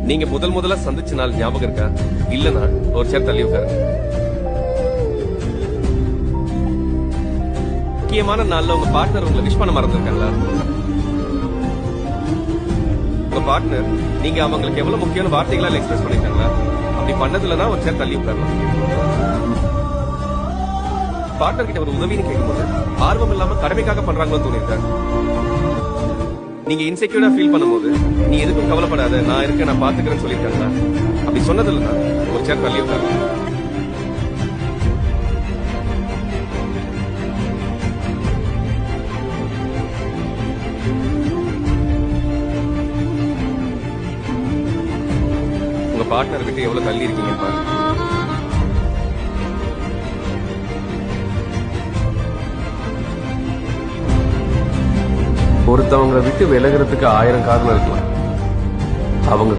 நீங்க முதல்ல சந்திச்ச நாள் ஞாபகம் இருக்கா? இல்லனா ஒரு சேர் தள்ளி உட்காருங்க. முக்கியமான நாள்ல உங்க பார்ட்னர் உங்களை விஷ் பண்ண மறந்துருக்காங்களா? உங்க பார்ட்னர் நீங்க அவங்களுக்கு எவ்வளவு முக்கியமான வார்த்தைகளால எக்ஸ்பிரஸ் பண்ணிருக்காங்களா? அப்படி பண்ணதுலனா ஒரு சேர் தள்ளி உட்காரலாம். பார்ட்னர் கிட்ட ஒரு உதவின்னு கேட்கும்போது ஆர்வம் இல்லாம கடமைக்காக பண்றாங்களோ தோணிருக்காங்க. நீங்க இன்செக்யூரா ஃபீல் பண்ணும்போது நீ எதுக்கும் கவலைப்படாத, நான் இருக்கேன், நான் பாத்துக்கிறேன்னு சொல்லிருக்காங்களா? அப்படி சொன்னதுலனா ஒரு சேர் தள்ளி உட்காரலாம். உங்க பார்ட்னர் விட்டு எவ்வளவு தள்ளி இருக்கீங்க பாருங்க. ஒருத்தவங்களை விட்டு விலகிறதுக்கு 1000 காரணம் இருக்கலாம். அவங்க